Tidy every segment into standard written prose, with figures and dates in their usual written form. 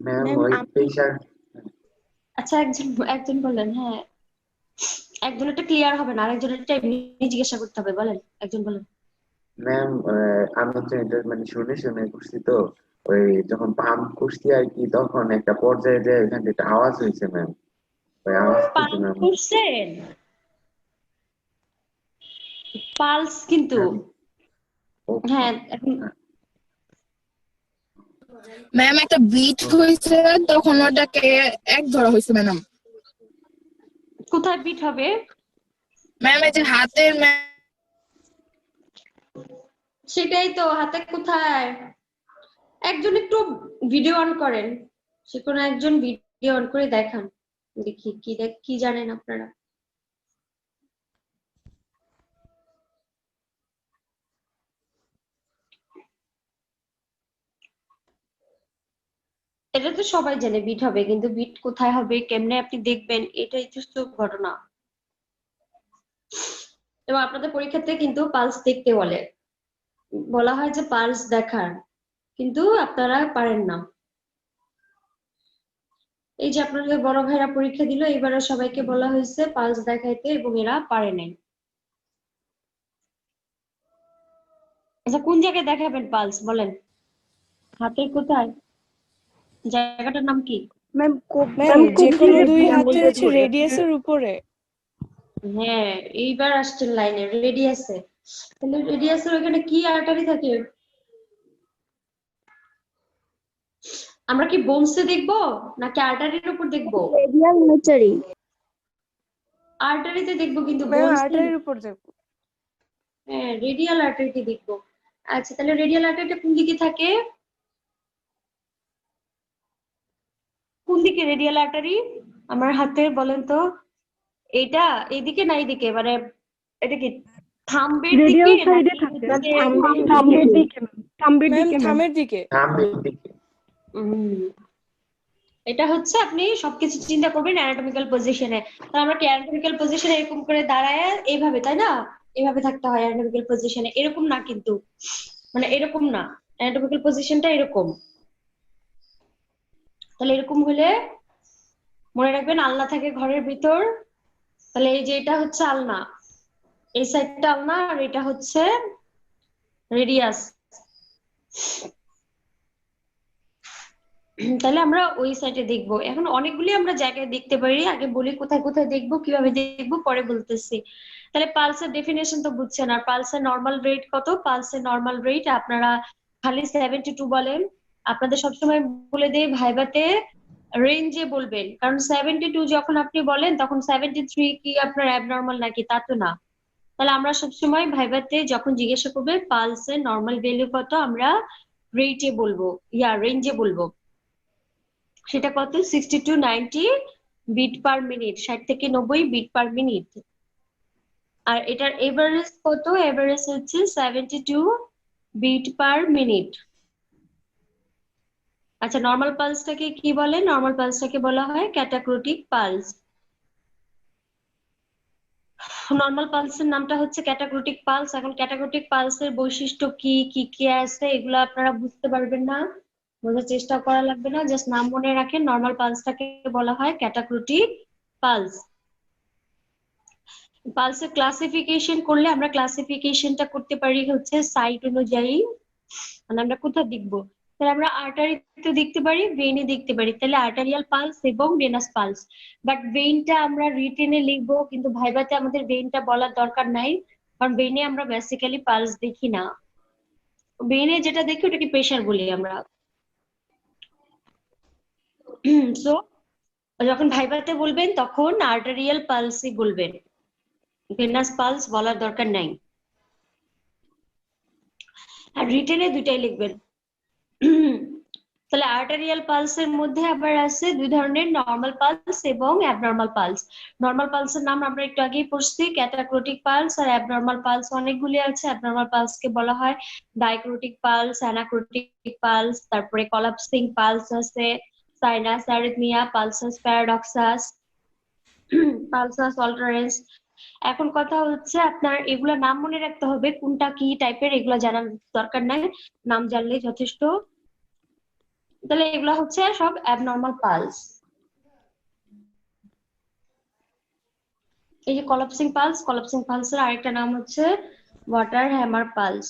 Ma'am ma'am ওই pressure. আচ্ছা একজন একজন বলেন, হ্যাঁ একজনেরটা ক্লিয়ার হবে না, আরেকজনেরটা এমনি জিজ্ঞাসা করতে হবে, বলেন একজন বলেন। ম্যাম আমি তো এটা মানে শুনে শুনে করছি তো, ওই যখন পাম্প করছি আর কি, তখন একটা পর্যায়ে যে এখান থেকে একটা আওয়াজ হয়েছে ম্যাম, ওই আওয়াজ থেকে পালস ম্যাম। করছেন, পালস কিন্তু, ম্যাম ও হ্যাঁ এখন ম্যাম একটা বিট হয়েছে, তখন ওটাকে এক ধরা হয়েছে ম্যাডাম। কোথায় বিট হবে? ম্যাম এই যে হাতের সেটাই তো, হাতে কোথায়? একজন একটু ভিডিও অন করেন, সে কোনো একজন ভিডিও অন করে দেখান, দেখি কি জানেন আপনারা। এটা তো সবাই জানে বিট হবে, কিন্তু বিট কোথায় হবে, কেমনে আপনি দেখবেন, এটাই তো ঘটনা। এবং আপনাদের পরীক্ষাতে কিন্তু পালস দেখতে বলা হয় যে পালস দেখার, কিন্তু আপনারা পারেন না। এই যে আপনাদের বড় ভাইরা পরীক্ষা দিল, এবারে সবাইকে বলা হয়েছে পালস দেখাইতে এবং এরা পারে নাই। আচ্ছা কোন জায়গায় দেখাবেন পালস বলেন, হাতের কোথায়, জায়গাটার নাম কি? ম্যাম যে কোনো দুই হাতের হচ্ছে ধরে রেডিয়াসের উপরে। হ্যাঁ এইবার আসছেন লাইনে, রেডিয়াসে। তাহলে রেডিয়াসের ওখানে কি আর্টারি থাকে? আমরা কি বোনসে দেখবো নাকি আর্টারির উপর দেখবো? Radial artery. আর্টারিতে দেখবো, কিন্তু ম্যাম বোনসে। আর্টারির উপর দেখো। হ্যাঁ রেডিয়াল আর্টারিতে দেখবো। আচ্ছা তাহলে রেডিয়াল আর্টারিটা কোন দিকে থাকে? কোন দিকে রেডিয়াল আর্টারি আমার হাতে বলেন তো? এইটা এইদিকে না এইদিকে, মানে এটা কি থাম্বের দিকে রেডিয়াল সাইডে নাকি থাকে, হচ্ছে থাম্বের দিকে থাম্বের ম্যাম দিকে ম্যাম। থামের দিকে। সামনের দিকে। এটা হচ্ছে আপনি সবকিছু চিন্তা করবেন অ্যানাটমিক্যাল পজিশনে। তাহলে আমরা কি অ্যানাটমিক্যাল পজিশনে এরকম করে দাঁড়ায় এইভাবে, তাই না? এইভাবে থাকতে হয় অ্যানাটমিক্যাল পজিশনে, এরকম না কিন্তু, মানে এরকম না, অ্যানাটমিক্যাল পজিশনটা এরকম। তাহলে এরকম হলে মনে রাখবেন আলনা থাকে ঘরের ভিতর, তাহলে এই যে এটা হচ্ছে আলনা, এই সাইডটা আলনা, আর এটা হচ্ছে রেডিয়াস। তাহলে আমরা ওই সাইডে দেখবো। এখন অনেকগুলি আমরা জায়গায় দেখতে পারি, আগে বলি কোথায় কোথায় দেখবো, কিভাবে দেখবো পরে বলতেছি। তাহলে পালসের ডেফিনেশন তো বুঝছেন, আর পালসের নর্মাল রেট কত? পালসের নর্মাল রেট আপনারা খালি 72 বলেন। আপনাদের সবসময় বলে দেই ভাইবাতে রেঞ্জে বলবেন, কারণ 72 যখন আপনি বলেন তখন 73 কি আপনার অ্যাবনর্মাল নাকি, তা তো না। তাহলে আমরা সবসময় ভাইবাতে যখন জিজ্ঞাসা করবে পালসের নর্মাল ভ্যালু কত, আমরা রেটে বলবো, রেঞ্জে বলবো। সেটা কত? 60 to 90 বিট পার মিনিট, 60 থেকে 90 বিট পার মিনিট। আর এটার এভারেজ কত? এভারেজ হচ্ছে 72 বিট পার মিনিট। আচ্ছা নর্মাল পালসটাকে কি বলে? নর্মাল পালসটাকে বলা হয় ক্যাটাক্রোটিক পালস। নর্মাল পালসের নামটা হচ্ছে ক্যাটাক্রোটিক পালস। এখন ক্যাটাক্রোটিক পালসের বৈশিষ্ট্য কি কি কি আছে এগুলো আপনারা বুঝতে পারবেন না, বোঝার চেষ্টা করা লাগবে না, জাস্ট নাম মনে রাখেন, নর্মাল পালসটাকে বলা হয় ক্যাটাক্রোটিক পালস। পালসের ক্লাসিফিকেশন করলে আমরা ক্লাসিফিকেশনটা করতে পারি হচ্ছে সাইট অনুযায়ী, মানে আমরা কোথায় দেখবো, তাহলে আমরা আর্টারিতে দেখতে পারি, ভেইনে দেখতে পারি, তাহলে আর্টারিয়াল পালস এবং ভেনাস পালস। বাট ভেইনটা আমরা রিটেনে লিখবো, কিন্তু ভাইভাতে আমাদের ভেইনটা বলার দরকার নাই, কারণ ভেইনে আমরা বেসিক্যালি পালস দেখি না। ভেইনে যেটা দেখি ওটাকে প্রেশার বলি আমরা। সো যখন ভাইভাতে বলবেন তখন আর্টারিয়াল পালসই বলবেন, ভেনাস পালস বলার দরকার নাই। আর রিটেনে দুইটাই লিখবেন। তাহলে আর্টারিয়াল পালসের মধ্যে আবার আছে দুই ধরনের, নর্মাল পালস এবং অ্যাবনর্মাল পালস। নর্মাল পালসের নাম আমরা একটু আগেই পড়ছি, ক্যাটাক্রোটিক পালস। আর অ্যাবনর্মাল পালস অনেকগুলি আছে। অ্যাবনর্মাল পালসকে বলা হয় ডাইক্রোটিক পালস, অ্যানাক্রোটিক পালস, তারপরে কলাপসিং পালস আছে, sinus arrhythmia, pulsus paradoxus, pulsus alternans. এখন কথা হচ্ছে আপনার এগুলা নাম মনে রাখতে হবে, কোনটা কি টাইপের এগুলা জানার দরকার নাই, নাম জানলেই যথেষ্ট। তাহলে এগুলো হচ্ছে সব অ্যাবনর্মাল পালস। এই যে কলাপসিং পালসের আরেকটা নাম হচ্ছে ওয়াটার হ্যামার পালস।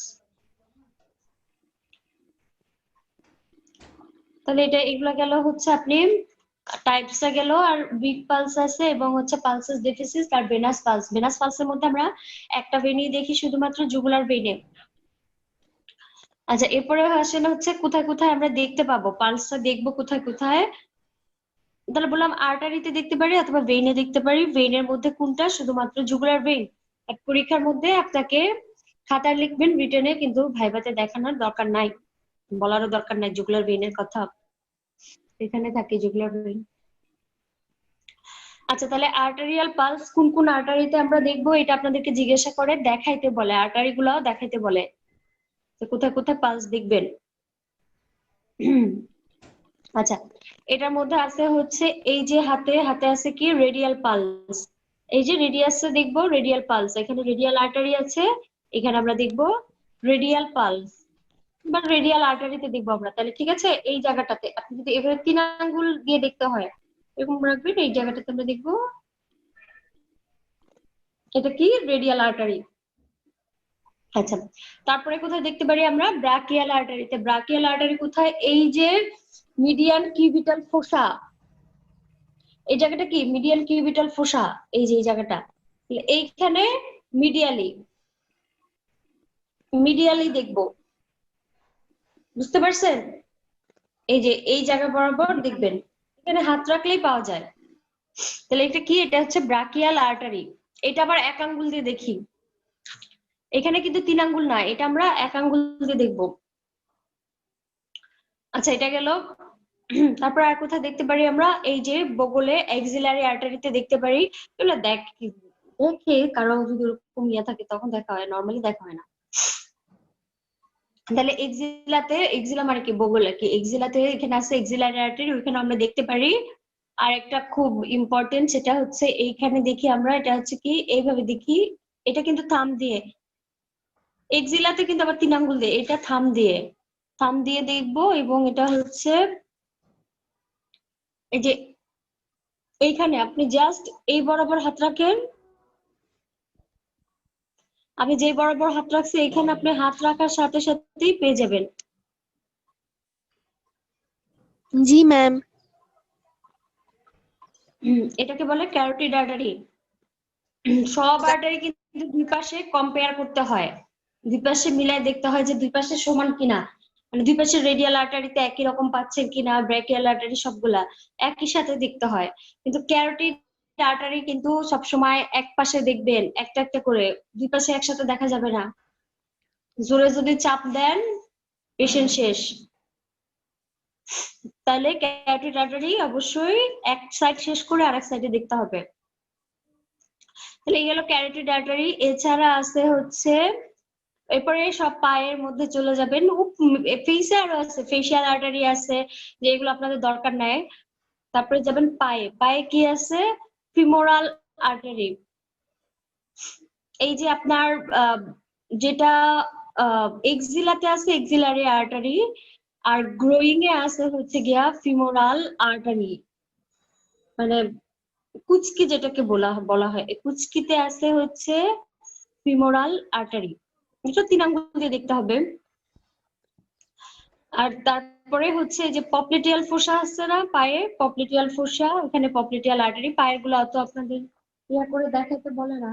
তাহলে এগুলা গেল হচ্ছে আপনি টাইপসটা গেল, আর উইক পালস আছে এবং হচ্ছে পালসাস ডেফিসিস আর ভেনাস পালস। ভেনাস পালসের মধ্যে আমরা একটা ভেনই দেখি শুধুমাত্র জুগুলার ভেনে। আচ্ছা, এরপরে আসলে হচ্ছে কোথায় কোথায় আমরা দেখতে পাবো পালসটা, দেখবো কোথায় কোথায়। তাহলে বললাম আর্টারিতে দেখতে পারি অথবা ভেইনে দেখতে পারি। ভেইনের মধ্যে কোনটা? শুধুমাত্র জুগুলার ভেইন। পরীক্ষার মধ্যে আপনাকে খাতায় লিখবেন রিটেনে, কিন্তু ভাইভাতে দেখানোর দরকার নাই, বলারও দরকার নাই জুগুলার ভেইনের কথা, এখানে থাকে জুগুলার ভেইন। আচ্ছা, তাহলে আর্টারিয়াল পালস কোন কোন আর্টারিতে আমরা দেখবো, এটা আপনাদেরকে জিজ্ঞাসা করে দেখাইতে বলে, আর্টারি গুলাও দেখাইতে বলে কোথায় কোথায় পালস দেখবেন। আচ্ছা, এটার মধ্যে আছে হচ্ছে এই যে হাতে হাতে আছে কি রেডিয়াল পালস। এই যে রেডিয়াসে দেখবো রেডিয়াল পালস, এখানে রেডিয়াল আর্টারি আছে, এখানে আমরা দেখবো রেডিয়াল পালস বা রেডিয়াল আর্টারিতে দেখবো আমরা। তাহলে ঠিক আছে, এই জায়গাটাতে আপনি যদি এভাবে 3 আঙ্গুল দিয়ে দেখতে হয় এরকম রাখবেন, এই জায়গাটাতে আমরা দেখবো এটা কি রেডিয়াল আর্টারি। আচ্ছা, তারপরে কোথায় দেখতে পারি আমরা? ব্রাকিয়াল আর্টারিতে। ব্রাকিয়াল আর্টারি কোথায়? এই যে মিডিয়ান কিউবিটাল ফোসা, এই জায়গাটা কি মিডিয়ান কিউবিটাল ফোসা, এই যে এই জায়গাটা, এইখানে মিডিয়ালি মিডিয়ালি দেখবো, বুঝতে পারছেন? এই যে এই জায়গা বরাবর দেখবেন, এখানে হাত রাখলেই পাওয়া যায়। তাহলে এটা কি? এটা হচ্ছে ব্রাকিয়াল আর্টারি। এটা আবার 1 আঙ্গুল দিয়ে দেখি, এখানে কিন্তু 3 আঙ্গুল না, এটা আমরা 1 আঙ্গুল দিয়ে দেখবো। আচ্ছা, এটা গেল। তারপর আর কোথায় দেখতে পারি আমরা? এই যে বগলে এক্সিলারি আর্টারিতে দেখতে পারি। এগুলো দেখে কারো যদি ওরকম ইয়ে থাকে তখন দেখা হয়, নর্মালি দেখা হয় না। তাহলে এক্সিলা মানে কি? বগলে কি এক্সিলাতে এখানে আছে এক্সিলারি আর্টারি, ওইখানে আমরা দেখতে পারি। আর একটা খুব ইম্পর্টেন্ট, সেটা হচ্ছে এইখানে দেখি আমরা, এটা হচ্ছে কি এইভাবে দেখি, এটা কিন্তু থাম দিয়ে, এক্সিলাতে কিন্তু আবার 3 আঙ্গুল দিয়ে, এটা থাম দিয়ে দেখবো। এবং এটা হচ্ছে এই যে এইখানে আপনি জাস্ট এই বরাবর হাত রাখেন, আমি যে বরাবর হাত রাখছি এখানে আপনি হাত রাখার সাথে সাথেই পেয়ে যাবেন। জি ম্যাম। এটাকে বলে ক্যারোটিড আর্টারি। সব আর্টারি কিন্তু দুই পাশে কম্পেয়ার করতে হয়, দুই পাশে মিলাই দেখতে হয় যে দুই পাশে সমান কিনা, মানে দুই পাশে রেডিয়াল আর্টারিতে একই রকম পাচ্ছেন কিনা, ব্র্যাকিয়াল আর্টারি সবগুলা একই সাথে দেখতে হয়। কিন্তু ক্যারোটিড আর্টারি কিন্তু সবসময় এক পাশে দেখবেন, একটা একটা করে, দুই পাশে একসাথে দেখা যাবে না। জোরে যদি চাপ দেন পেশেন্ট শেষ। তাহলে ক্যারোটিড আর্টারি অবশ্যই এক সাইড শেষ করে আরেক সাইডে দেখতে হবে। তাহলে এই গেল ক্যারোটিড আর্টারি। এছাড়া আছে হচ্ছে, এরপরে সব পায়ের মধ্যে চলে যাবেন, ফেসে আরো আছে ফেসিয়াল আর্টারি আছে, যেগুলো আপনাদের দরকার নাই। তারপরে যাবেন পায়ে, পায়ে কি আছে? Femoral artery. এই যে আপনার যেটা এক্সিলাতে আছে এক্সিলারি আর্টারি, আর গ্রোয়িং এ আছে হচ্ছে গিয়া ফিমোরাল আর্টারি, মানে কুচকি যেটাকে বলা হয়, এই কুচকিতে আছে হচ্ছে ফিমোরাল আর্টারি। এটা 3 আঙ্গুল দিয়ে দেখতে হবে। আর তারপরে হচ্ছে যে পপলিটিয়াল ফোসা আছে না পায়ে, পপলিটিয়াল ফোসা, ওখানে পপলিটিয়াল আর্টারি। পায়ের গুলো অত আপনাদের ইয়া করে দেখাতে বলে না,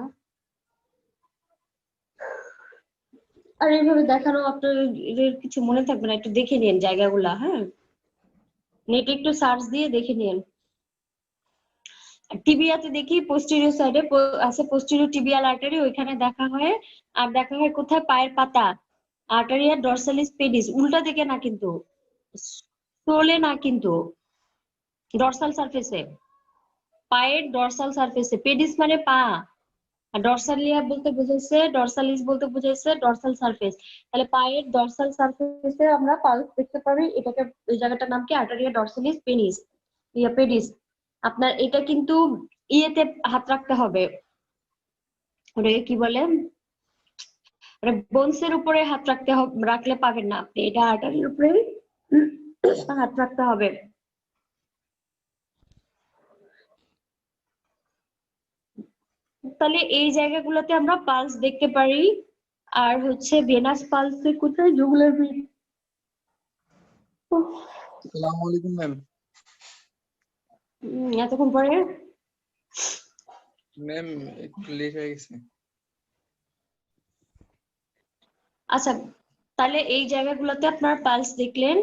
আর এইভাবে দেখানো আপনাদের কিছু মনে থাকবে না, একটু দেখে নিন জায়গাগুলা, হ্যাঁ নেটে একটু সার্চ দিয়ে দেখে নিন। টিবিয়াতে দেখি পোস্টেরিয়র সাইডে আছে পোস্টেরিয়র টিবিয়াল আর্টারি, ওইখানে দেখা হয়। আর দেখা হয় কোথায়? পায়ের পাতা, আর্টারিয়া ডরসালিস পেডিস, উল্টা দিকে না কিন্তু, সোলে না কিন্তু, ডরসাল সারফেসে, পায়ের ডরসাল সারফেসে। পেডিস মানে পা, আর ডরসালিয়া বলতে বুঝাইছে, ডরসালিস বলতে বুঝাইছে ডরসাল সারফেস। তাহলে পায়ের ডরসাল সারফেসে আমরা পালস দেখতে পারি। এটাকে, এই জায়গাটার নাম কি? আর্টারিয়া ডরসালিস পেনিস, পেডিস। আপনার এটা কিন্তু ইয়েতে হাত রাখতে হবে, ওটাকে কি বলে, বোনসের উপরে হাত রাখতে হবে, রাখলে পাবেন না আপনি, এটা আর্টারির উপরে হাত রাখতে হবে। তাহলে এই জায়গাগুলোতে আমরা পালস দেখতে পারি। আর হচ্ছে ভেনাস পালসে কোথায় জুগুলার ভেইন। আসসালামু আলাইকুম ম্যাম। এতক্ষণ পরে ম্যাম একটু লেট হয়ে গেছে। আচ্ছা, তাহলে এই জায়গাগুলোতে আপনার পালস দেখলেন।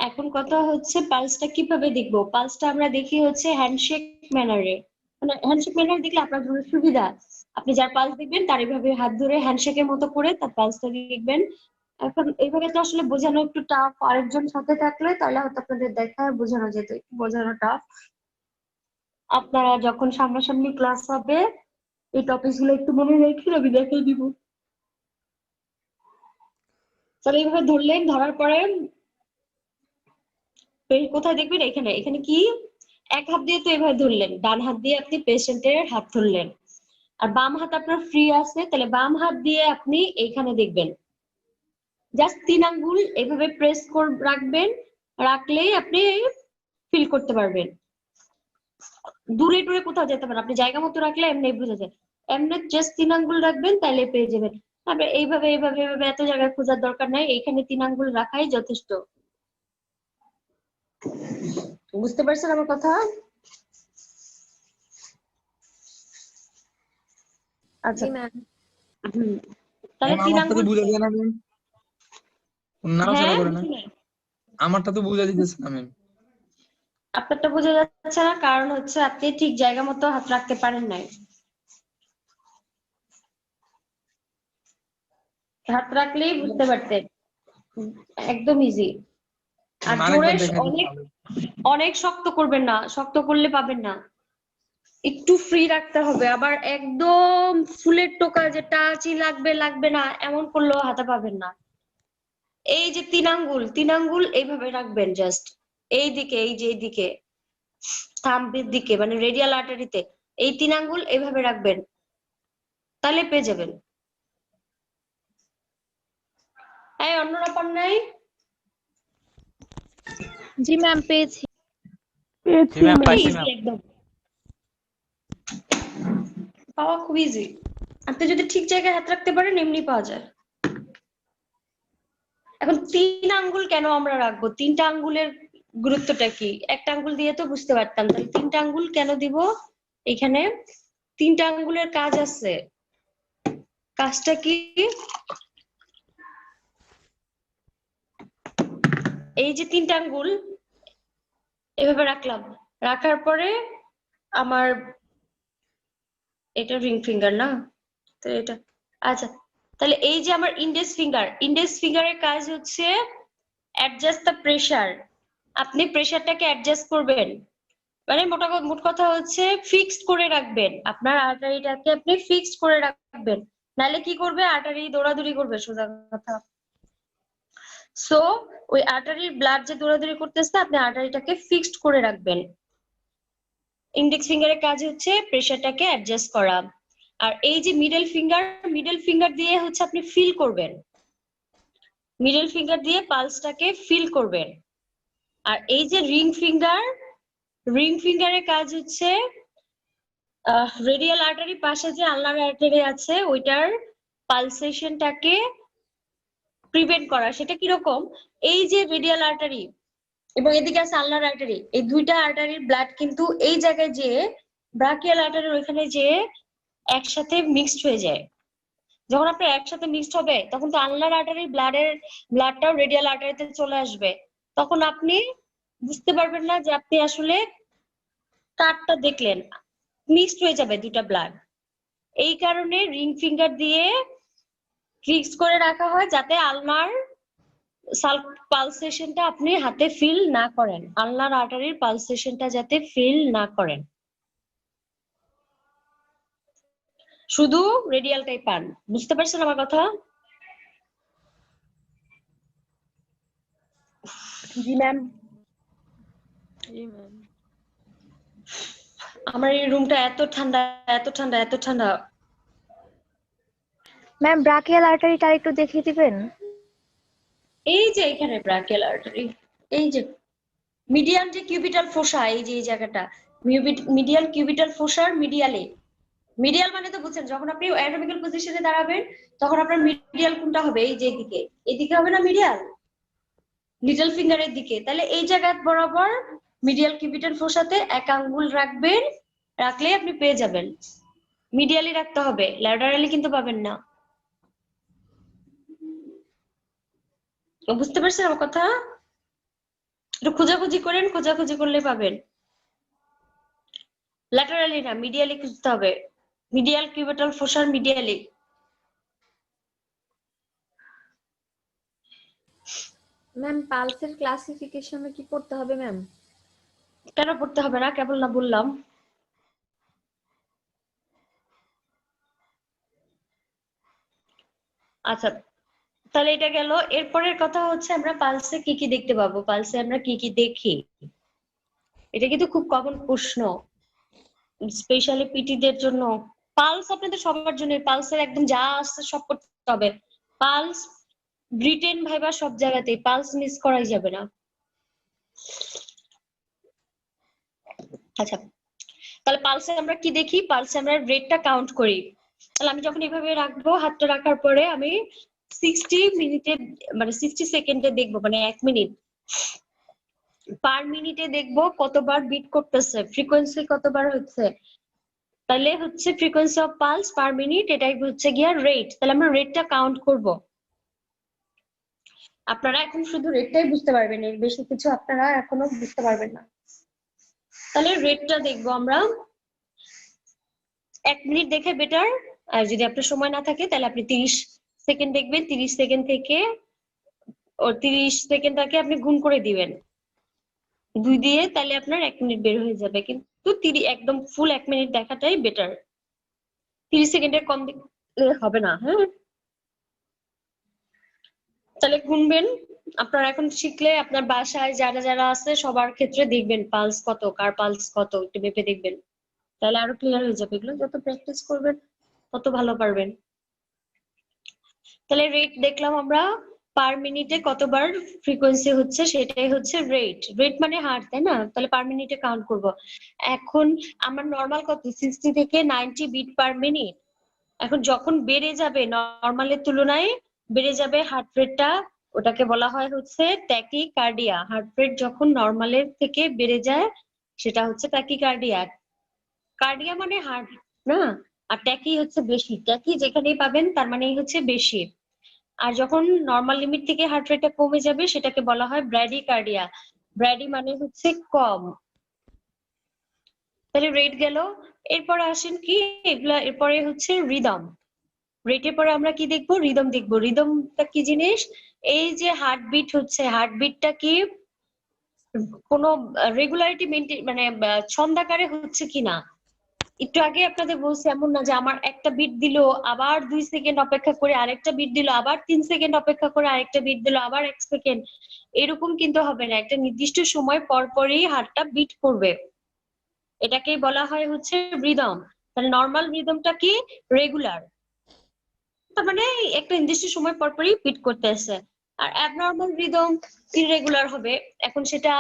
এখন কথা হচ্ছে পালসটা কিভাবে দেখবো। পালসটা আমরা দেখি হচ্ছে হ্যান্ডশেক ম্যানারে, মানে হ্যান্ডশেক ম্যানারে দেখলে আপনার জন্য সুবিধা। আপনি যার পালস দেখবেন তার এইভাবে হাত ধরে হ্যান্ডশেকের মতো করে তার পালসটা দেখবেন। এখন এইভাবে তো আসলে বোঝানো একটু টাফ, আরেকজন সাথে থাকলে তাহলে হয়তো আপনাদের দেখায় বোঝানো যেত, একটু বোঝানো টাফ। আপনারা যখন সামনাসামনি ক্লাস হবে এই টপিক গুলো একটু মনে রেখে আমি দেখিয়ে দিব। তাহলে এইভাবে ধরলেন, ধরার পরে কোথায় দেখবেন, এখানে। এখানে কি এক হাত দিয়ে তো এভাবে ধরলেন, ডান হাত দিয়ে আপনি পেশেন্টের হাত ধরলেন, আর বাম হাত আপনার ফ্রি আছে, তাহলে বাম হাত দিয়ে আপনি এইখানে দেখবেন। জাস্ট 3 আঙ্গুল এভাবে প্রেস করে রাখবেন, রাখলেই আপনি ফিল করতে পারবেন। দূরে দূরে কোথাও যেতে পারেন, আপনি জায়গা মতো রাখলে এমনি বোঝা যায়। এমনি জাস্ট 3 আঙ্গুল রাখবেন, তাহলে পেয়ে যাবেন। তারপরে এইভাবে এইভাবে এইভাবে এত জায়গায় খোঁজার দরকার নাই, এইখানে 3 আঙ্গুল রাখাই যথেষ্ট। বুঝতে পারছেন আমার কথা? আচ্ছা, জি ম্যাম। তাহলে ম্যাম 3 আমারটা তো আঙ্গুল। বুঝা যায় না ম্যাম, নাড়াচাড়া হ্যাঁ, করে না। আমারটা তো বুঝা দিতেছে না ম্যাম। আপনারটা বোঝা যাচ্ছে না, কারণ হচ্ছে আপনি ঠিক জায়গা মতো হাত রাখতে পারেন নাই। হাত রাখলেই বুঝতে পারতেন, একদম ইজি। আর জোরে আরেকবার দেখাই দিতে অনেক হবে। অনেক শক্ত করবেন না, শক্ত করলে পাবেন না। একটু ফ্রি রাখতে হবে, আবার একদম ফুলের টোকা যে টাচই লাগবে লাগবে না এমন করলেও হাতে পাবেন না। এই যে 3 আঙ্গুল এইভাবে রাখবেন, জাস্ট এই দিকে, এই যে এইদিকে থাম্বের দিকে, মানে রেডিয়াল আর্টারিতে এই 3 আঙ্গুল এইভাবে রাখবেন, তাহলে পেয়ে যাবেন। এই অন্যরা পান নাই? জি ম্যাম, পেয়েছি। পেয়েছি ম্যাম ম্যাম। পাইছি ইজি ম্যাম। একদম, পাওয়া খুব ইজি। আপনি যদি ঠিক জায়গায় হাত রাখতে পারেন এমনি পাওয়া যায়। এখন 3 আঙ্গুল কেন আমরা রাখবো, 3টা আঙ্গুলের গুরুত্বটা কি? একটা আঙ্গুল দিয়ে তো বুঝতে পারতাম, তাহলে 3টা আঙ্গুল কেন দিব এখানে? 3টা আঙ্গুলের কাজ আছে। কাজটা কি? এই যে 3টা আঙ্গুল এভাবে রাখলাম, রাখার পরে আমার এটা রিং ফিঙ্গার না, তো এটা আচ্ছা, তাহলে এই যে আমার ইন্ডেক্স ফিঙ্গারের কাজ হচ্ছে অ্যাডজাস্ট দ্য প্রেসার। আপনি প্রেসারটাকে অ্যাডজাস্ট করবেন, মানে মোট কথা হচ্ছে ফিক্সড করে রাখবেন। আপনার আর্টারিটাকে আপনি ফিক্সড করে রাখবেন, নাহলে কি করবে, আর্টারি দৌড়াদৌড়ি করবে, সোজা কথা। সো ওই আর্টারির ব্লাড যে দৌড়াদৌড়ি করতেছে, আপনি আর্টারিটাকে ফিক্সড করে রাখবেন। ইন্ডেক্স ফিঙ্গারের কাজ হচ্ছে প্রেসারটাকে অ্যাডজাস্ট করা। আর এই যে মিডল ফিঙ্গার দিয়ে হচ্ছে আপনি ফিল করবেন, মিডল ফিঙ্গার দিয়ে পালসটাকে ফিল করবেন। আর এই যে রিং ফিঙ্গারের কাজ হচ্ছে রেডিয়াল আর্টারি পাশে যে আলনার আর্টারি আছে ওইটার পালসেশনটাকে প্রিভেন্ট করা। সেটা কিরকম, এই যে রেডিয়াল আর্টারি এবং এদিকে আছে আলনার আর্টারি, এই দুইটা আর্টারির ব্লাড কিন্তু এই জায়গায় যে ব্রাকিয়াল আর্টারির ওইখানে যে একসাথে মিক্সড হয়ে যায়। যখন আপনার একসাথে মিক্সড হবে তখন তো আলনার আর্টারির ব্লাডটাও রেডিয়াল আর্টারিতে চলে আসবে, তখন আপনি বুঝতে পারবেন না যে আপনি আসলে কার্ডটা দেখলেন, মিক্সড হয়ে যাবে দুটা ব্লাড। এই কারণে রিং ফিঙ্গার দিয়ে ফিক্স করে রাখা হয়, যাতে আলনার পালসেশনটা আপনি হাতে ফিল না করেন, আলনার আর্টারির পালসেশনটা যাতে ফিল না করেন, শুধু রেডিয়ালটাই পান। বুঝতে পারছেন আমার কথা? জি ম্যাম। জি ম্যাম। আমার এই রুমটা এত ঠান্ডা, এত ঠান্ডা, এত ঠান্ডা। ম্যাম, ব্রাকিয়াল আর্টারিটা একটু দেখিয়ে দিবেন? এই যে এখানে ব্রাকিয়াল আর্টারি, এই যে মিডিয়াল যে কিউবিটাল ফোসা, এই যে এই জায়গাটা মিডিয়াল কিউবিটাল ফোসার মিডিয়ালে। মিডিয়াল মানে তো বুঝছেন, যখন আপনি অ্যানাটমিক্যাল পজিশনে দাঁড়াবেন তখন আপনার মিডিয়াল কোনটা হবে? এই যে এদিকে, এদিকে হবে না মিডিয়াল, লিটল ফিঙ্গারের দিকে। তাহলে এই জায়গা বরাবর মিডিয়াল কিউবিটাল ফোসাতে এক আঙ্গুল রাখবেন, রাখলে আপনি পেয়ে যাবেন। মিডিয়ালি রাখতে হবে, ল্যাটারালি কিন্তু পাবেন না। বুঝতে পারছেন আমার কথা? একটু খোঁজাখুঁজি করেন, খোঁজাখুঁজি করলে পাবেন। ল্যাটারালি না, মিডিয়ালি খুঁজতে হবে, মিডিয়াল কিউবিটাল ফোসার মিডিয়ালি। ম্যাম পালসের ক্লাসিফিকেশনে কি পড়তে হবে ম্যাম? কেন পড়তে হবে না? কেবল না বললাম। আচ্ছা, তাহলে এটা গেল। এরপরের কথা হচ্ছে আমরা পালসে কি কি দেখতে পাবো, পালসে আমরা কি কি দেখি। এটা কিন্তু খুব কমন প্রশ্ন, স্পেশালি পিটিদের জন্য। পালস আপনাদের সবার জন্য, পালসের একদম যা আসছে সব করতে হবে। পালস, ব্রিটেন ভাইবা সব জায়গাতেই পালস মিস করাই যাবে না। আচ্ছা, তাহলে পালসে আমরা কি দেখি? পালসে আমরা রেটটা কাউন্ট করি। তাহলে আমি যখন এইভাবে রাখবো, হাতটা রাখার পরে আমি 60 মিনিটে মানে 60 সেকেন্ডে দেখবো, মানে 1 মিনিট পার মিনিটে দেখবো কতবার বিট করতেছে, ফ্রিকোয়েন্সি কতবার হচ্ছে। তাহলে হচ্ছে frequency of pulse per minute, এটাই হচ্ছে গিয়া রেট। তাহলে আমরা রেটটা কাউন্ট করব। আপনারা এখন শুধু রেটটাই বুঝতে পারবেন, এর বেশি কিছু আপনারা এখনো বুঝতে পারবেন না। তাহলে রেটটা দেখবো আমরা। 1 মিনিট দেখে বেটার, আর যদি আপনার সময় না থাকে তাহলে আপনি 30 সেকেন্ড দেখবেন। 30 সেকেন্ড থেকে 30 সেকেন্ডটাকে আপনি গুণ করে দিবেন 2 দিয়ে, তাহলে আপনার 1 মিনিট বের হয়ে যাবে। কিন্তু একদম ফুল 1 মিনিট দেখাটাই বেটার, 30 সেকেন্ডের কম দেখলে হবে না। হ্যাঁ, তাহলে গুনবেন। আপনারা এখন শিখলে আপনার বাসায় যারা যারা আছে সবার ক্ষেত্রে দেখবেন পালস কত, কার পালস কত, একটু মেপে দেখবেন, তাহলে আরো ক্লিয়ার হয়ে যাবে। এগুলো যত প্র্যাকটিস করবেন তত ভালো পারবেন। তাহলে রেট দেখলাম আমরা, পার মিনিটে কতবার ফ্রিকোয়েন্সি হচ্ছে সেটাই হচ্ছে রেট। রেট মানে হার, তাই না? তাহলে পার মিনিটে কাউন্ট করব। এখন আমার নরমাল কত? 60 থেকে 90 বিট পার মিনিট। এখন যখন বেড়ে যাবে, নরমালের তুলনায় বেড়ে যাবে হার্ট রেটটা, ওটাকে বলা হয় হচ্ছে ট্যাকিকার্ডিয়া। হার্ট রেট যখন নরমালের থেকে বেড়ে যায় সেটা হচ্ছে ট্যাকিকার্ডিয়া। কার্ডিয়া মানে হার্ট না, আর ট্যাকি হচ্ছে বেশি। ট্যাকি যেখানেই পাবেন তার মানেই হচ্ছে বেশি। আর যখন নর্মাল লিমিট থেকে হার্ট রেটটা কমে যাবে সেটাকে বলা হয় ব্র্যাডিকার্ডিয়া। ব্র্যাডি মানে হচ্ছে কম। তাহলে রেট গেল। এরপরে আসেন কি এগুলা, এরপরে হচ্ছে রিদম। রেটের পরে আমরা কি দেখবো? রিদম দেখবো। রিদমটা কি জিনিস? এই যে হার্টবিট হচ্ছে, হার্টবিটটা কি কোনো রেগুলারিটি মেনটেন মানে ছন্দাকারে হচ্ছে কিনা। একটু আগে আপনাদের বলছি এমন না যে আমার একটা বিট দিল আবার 2 সেকেন্ড অপেক্ষা করে আরেকটা বিট দিল, আবার 3 সেকেন্ড অপেক্ষা করে আরেকটা বিট দিল, আবার 1 সেকেন্ড, এরকম কিন্তু হবে না। একটা নির্দিষ্ট সময় পর পরই হার্টটা বিট করবে, এটাকেই বলা হয় হচ্ছে রিদম। তাহলে নর্মাল রিদমটা কি? রেগুলার, তার মানে একটা নির্দিষ্ট সময় পর পরই বিট করতেছে। আর অ্যাবনর্মাল রিদম ইররেগুলার হবে। এখন সেটা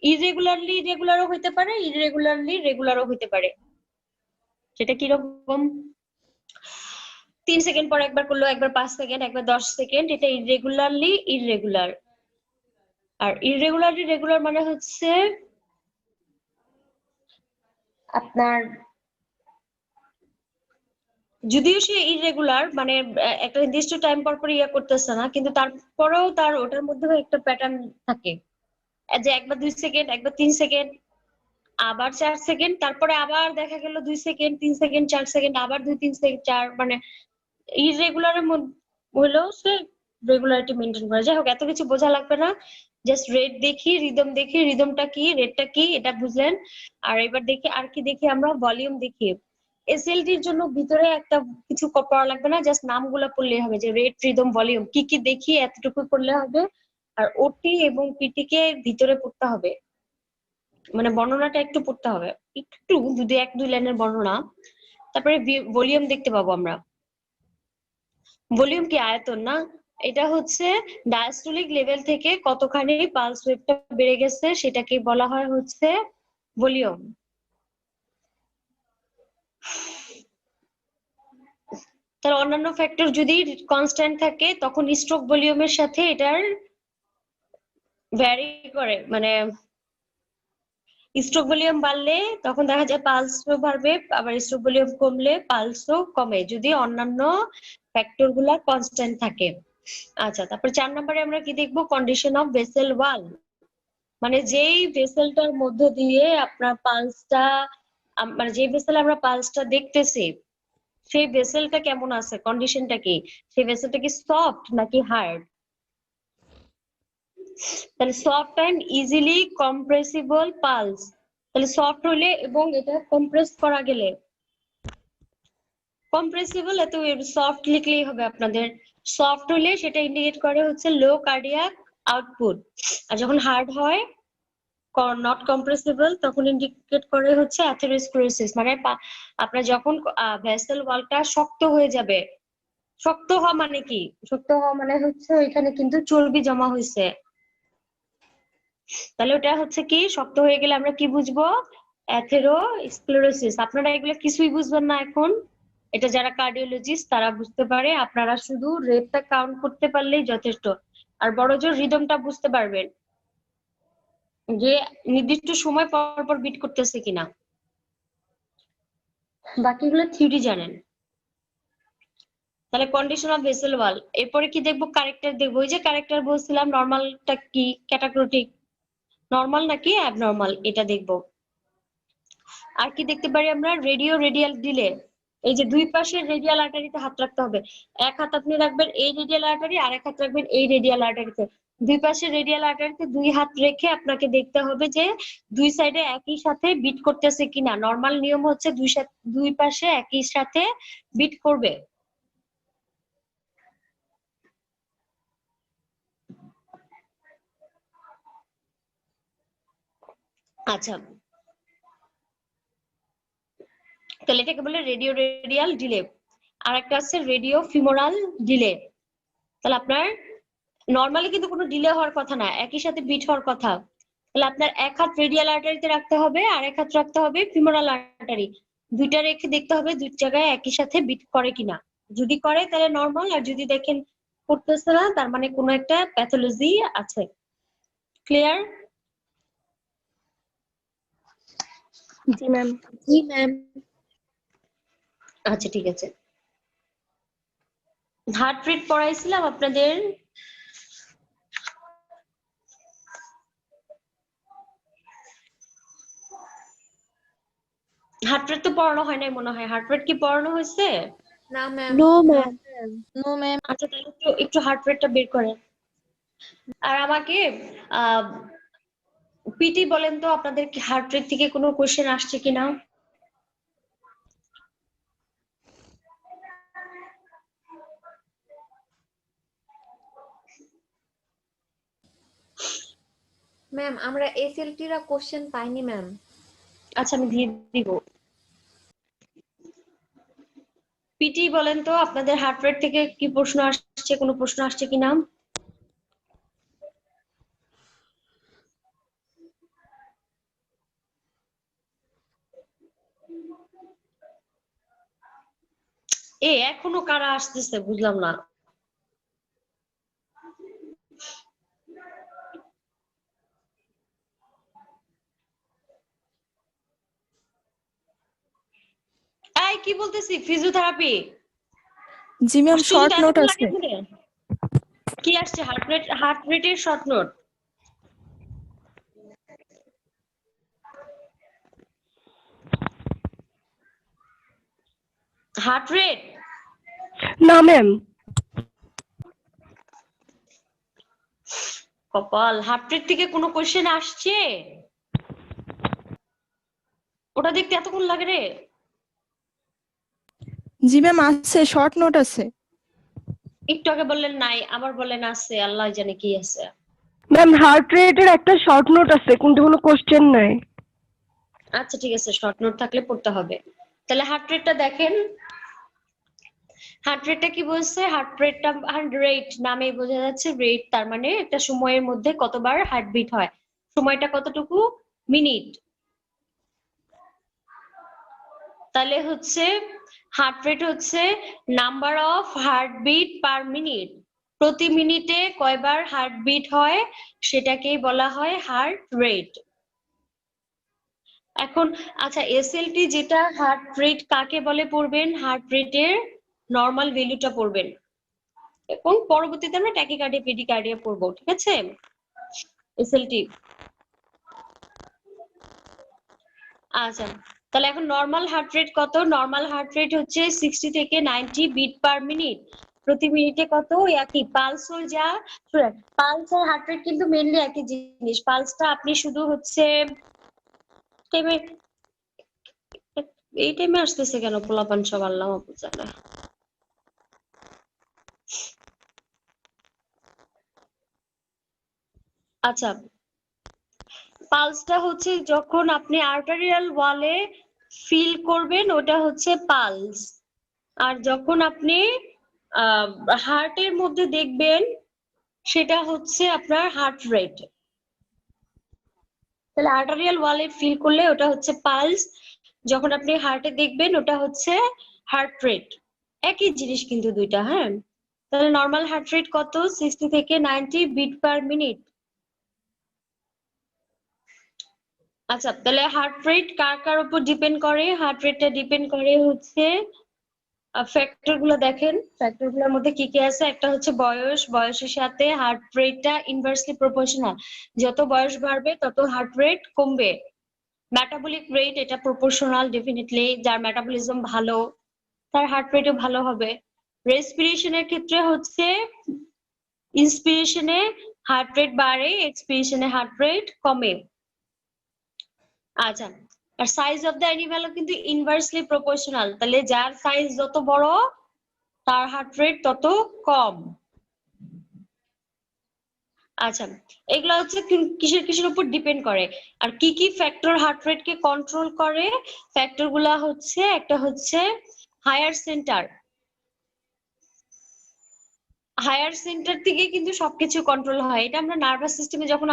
ইররেগুলারলি রেগুলারও হইতে পারে, ইররেগুলারলি রেগুলারও হইতে পারে। সেটা কিরকম? 3 সেকেন্ড পর একবার করলো, একবার 5 সেকেন্ড, একবার 10 সেকেন্ড, এটা ইররেগুলারলি ইররেগুলার। আর ইররেগুলারলি রেগুলার মানে হচ্ছে আপনার যদিও সে ইররেগুলার মানে একটা নির্দিষ্ট টাইম পর পর ইয়া করতেছে না, কিন্তু তারপরেও তার ওটার মধ্যে একটা প্যাটার্ন থাকে, যে একবার 2 সেকেন্ড, একবার 3 সেকেন্ড, আবার 4 সেকেন্ড, তারপরে আবার দেখা গেল 2 সেকেন্ড, 3 সেকেন্ড, 4 সেকেন্ড, আবার 2 3 সেকেন্ড 4, মানে ইররেগুলারের মধ্যে হলেও সে রেগুলারিটি মেনটেন করে। যাই হোক, এত কিছু বোঝা লাগবে না, জাস্ট রেট দেখি, রিদম দেখি, রিদমটা কি, রেটটা কি এটা বুঝলেন। আর এবার দেখি আর কি দেখি আমরা, ভলিউম দেখি। এসএলটির জন্য ভিতরে একটা কিছু পড়া লাগবে না, জাস্ট নামগুলো পড়লে হবে, যে রেট, রিদম, ভলিউম কি কি দেখি এতটুকু পড়লে হবে। আর ওটি এবং পিটি কে ভিতরে পড়তে হবে, মানে বর্ণনাটা একটু পড়তে হবে, একটু যদি 1-2 লাইনের বর্ণনা। তারপরে ভলিউম দেখতে পাবো আমরা। ভলিউম কি? আয়তন না? এটা হচ্ছে ডায়াস্টোলিক লেভেল থেকে কতখানি পালস ওয়েভটা বেড়ে গেছে সেটাকে বলা হয় হচ্ছে ভলিউম। তার অন্যান্য ফ্যাক্টর যদি কনস্ট্যান্ট থাকে তখন স্ট্রোক ভলিউমের সাথে এটার ভ্যারি করে, মানে স্ট্রোক ভলিউম বাড়লে তখন দেখা যায় পালসও বাড়বে, আবার স্ট্রোক ভলিউম কমলে পালসও কমে যদি অন্যান্য ফ্যাক্টর গুলা কনস্ট্যান্ট থাকে। আচ্ছা, তারপর 4 নম্বরে আমরা কি দেখবো? কন্ডিশন অফ ভেসেল ওয়াল, মানে যেই ভেসেলটার মধ্য দিয়ে আপনার পালসটা, মানে যে ভেসেল আমরা পালসটা দেখতেছি সেই ভেসেলটা কেমন আছে, কন্ডিশনটা কি, সেই ভেসেলটা কি সফট নাকি হার্ড? তাহলে soft and easily compressible pulse, তাহলে সফট হলে এবং এটা কম্প্রেস করা গেলে, কম্প্রেসিবল এত সফট লিখলেই হবে আপনাদের। সফট হলে সেটা ইন্ডিকেট করে হচ্ছে লো কার্ডিয়াক আউটপুট, আর যখন হার্ড হয় নট কম্প্রেসিবল তখন ইন্ডিকেট করে হচ্ছে অ্যাথেরোস্ক্লেরোসিস, মানে আপনার যখন ভেসেল ওয়ালটা শক্ত হয়ে যাবে। শক্ত হওয়া মানে কি? শক্ত হওয়া মানে হচ্ছে এখানে কিন্তু চর্বি জমা হয়েছে, তাহলে ওটা হচ্ছে কি শক্ত হয়ে গেলে আমরা কি বুঝবো? অ্যাথেরোস্ক্লেরোসিস। আপনারা এগুলো কিছুই বুঝবেন না এখন, এটা যারা কার্ডিওলজিস্ট তারা বুঝতে পারে, আপনারা শুধু রেটটা কাউন্ট করতে পারলেই যথেষ্ট, আর বড় জোর রিদমটা বুঝতে পারবেন যে নির্দিষ্ট সময় পর পর বিট করতেছে কিনা, বাকিগুলো থিওরি জানেন। তাহলে কন্ডিশন অফ ভেসেল ওয়াল, এরপরে কি দেখবো? কারেক্টার দেখবো। ওই যে কারেক্টার বলছিলাম, নর্মালটা কি ক্যাটাক্রোটিক, নর্মাল নাকি অ্যাবনর্মাল এটা দেখবো। আর কি দেখতে পারি আমরা? রেডিও রেডিয়াল ডিলে, এই যে দুই পাশের রেডিয়াল আর্টারিতে হাত রাখতে হবে। এক হাত আপনি রাখবেন এই রেডিয়াল আর্টারি, আর এক হাত রাখবেন এই রেডিয়াল আর্টারিতে। দুই পাশের রেডিয়াল আর্টারিতে দুই হাত রেখে আপনাকে দেখতে হবে যে দুই সাইডে একই সাথে বিট করতেছে কিনা। নর্মাল নিয়ম হচ্ছে দুই পাশে একই সাথে বিট করবে। আচ্ছা, তাহলে এটাকে বলে রেডিও রেডিয়াল ডিলে। আর একটা আছে রেডিও ফিমোরাল ডিলে। তাহলে আপনার নর্মালি কিন্তু কোনো ডিলে হওয়ার কথা না, একই সাথে বিট হওয়ার কথা। তাহলে আপনার এক হাত রেডিয়াল আর্টারিতে রাখতে হবে, আর এক হাত রাখতে হবে ফিমোরাল আর্টারি। দুইটা রেখে দেখতে হবে দুই জায়গায় একই সাথে বিট করে কিনা। যদি করে তাহলে নর্মাল, আর যদি দেখেন করতেছে না তার মানে কোনো একটা প্যাথোলজি আছে। ক্লিয়ার? জি ম্যাম। জি ম্যাম। আচ্ছা, ঠিক আছে। হার্ট রেট পড়াইছিলাম আপনাদের, হার্ট রেট তো পড়ানো হয় নাই মনে হয়। হার্ট রেট কি পড়ানো হয়েছে? না ma'am. No ma'am. No ma'am. আচ্ছা, তাহলে একটু হার্ট রেটটা বের করেন। আর আমাকে পিটি বলেন তো, আপনাদের কি হার্ট রেট থেকে কোনো কোশ্চেন আসছে কিনা? ম্যাম আমরা এসএলটি রা কোশ্চেন পাইনি ম্যাম। আচ্ছা, আমি দিয়ে দিব। পিটি বলেন তো, আপনাদের হার্ট রেট থেকে কি প্রশ্ন আসছে, কোনো প্রশ্ন আসছে কিনা? এখনো কারা আসতেছে বুঝলাম না। কি বলতেছি, ফিজিওথেরাপি। জি ম্যাম, শর্ট নোট আছে। কি আসছে? হার্ট রেটের শর্ট নোট। হার্ট রেট না ম্যাম। কপাল, হার্ট রেট থেকে কোনো কোশ্চেন আসছে? ওটা দেখতে এতক্ষণ লাগে রে। জি ম্যাম আছে, শর্ট নোট আছে। একটু আগে বললেন নাই, আবার বললেন আছে, আল্লাহ জানে কি আছে। ম্যাম হার্ট রেটের একটা শর্ট নোট আছে কিন্তু কোনো কোশ্চেন নাই। আচ্ছা, ঠিক আছে, শর্ট নোট থাকলে পড়তে হবে। তাহলে হার্ট রেটটা দেখেন। হার্ট রেটটা কি বলছে? হার্ট রেটটা রেট নামে বোঝা যাচ্ছে রেট, তার মানে একটা সময়ের মধ্যে কতবার হার্টবিট হয়, সময়টা কতটুকু, মিনিট। তাহলে হচ্ছে হার্ট রেট হচ্ছে number of heartbeat per minute, প্রতি মিনিটে কয়বার হার্টবিট হয় সেটাকেই বলা হয় হার্ট রেট। এখন আচ্ছা, এসএলটি যেটা হার্ট রেট কাকে বলে পড়বেন, হার্ট রেটের নরমাল ভ্যালুটা পড়বেন, এবং পরবর্তীতে আমরা ট্যাকিকার্ডিয়া পেডিকার্ডিয়া পড়বো, ঠিক আছে? এসএলটি। আচ্ছা, তাহলে এখন নরমাল হার্ট রেট কত? নরমাল হার্ট রেট হচ্ছে 60 থেকে 90 বিট পার মিনিট, প্রতি মিনিটে কত? একই। পালসও যা, পালস আর হার্ট রেট কিন্তু মেইনলি একই জিনিস। পালসটা আপনি শুধু হচ্ছে এই টাইমে আসতেছে কেন পোলাপান সব, আল্লাহ জানে। আচ্ছা, পালসটা হচ্ছে যখন আপনি আর্টারিয়াল ওয়ালে ফিল করবেন ওটা হচ্ছে পালস, আর যখন আপনি হার্টের মধ্যে দেখবেন সেটা হচ্ছে আপনার হার্ট রেট। তাহলে আর্টারিয়াল ওয়ালে ফিল করলে ওটা হচ্ছে পালস, যখন আপনি হার্টে দেখবেন ওটা হচ্ছে হার্ট রেট, একই জিনিস কিন্তু দুইটা। হ্যাঁ, তাহলে নরমাল হার্ট রেট কত? 60 থেকে 90 বিট পার মিনিট। আচ্ছা, তাহলে হার্ট রেট কার কার উপর ডিপেন্ড করে? হার্ট রেটটা ডিপেন্ড করে হচ্ছে ফ্যাক্টর গুলো দেখেন, ফ্যাক্টর গুলোর মধ্যে কি কি আছে। একটা হচ্ছে বয়স, বয়সের সাথে হার্ট রেটটা ইনভার্সলি প্রপোর্শনাল, যত বয়স বাড়বে তত হার্ট রেট কমবে। মেটাবলিক রেট এটা প্রপোর্শনাল, ডেফিনেটলি যার মেটাবলিজম ভালো তার হার্ট রেটও ভালো হবে। রেসপিরেশনের ক্ষেত্রে হচ্ছে ইন্সপিরেশনে হার্ট রেট বাড়ে, এক্সপিরেশনে হার্ট রেট কমে। আচ্ছা, আর সাইজ অফ দ্য অ্যানিমালও কিন্তু ইনভার্সলি প্রপোর্শনাল, তাহলে যার সাইজ যত বড় তার হার্ট রেট তত কম। আচ্ছা, এগুলো হচ্ছে কিসের কিসের উপর ডিপেন্ড করে, আর কি কি ফ্যাক্টর হার্ট রেট কে কন্ট্রোল করে? ফ্যাক্টর গুলা হচ্ছে, একটা হচ্ছে হায়ার সেন্টার, হায়ার সেন্টার থেকে কিন্তু সবকিছু কন্ট্রোল হয়। এটা আমরা নার্ভাস সিস্টেমে যখন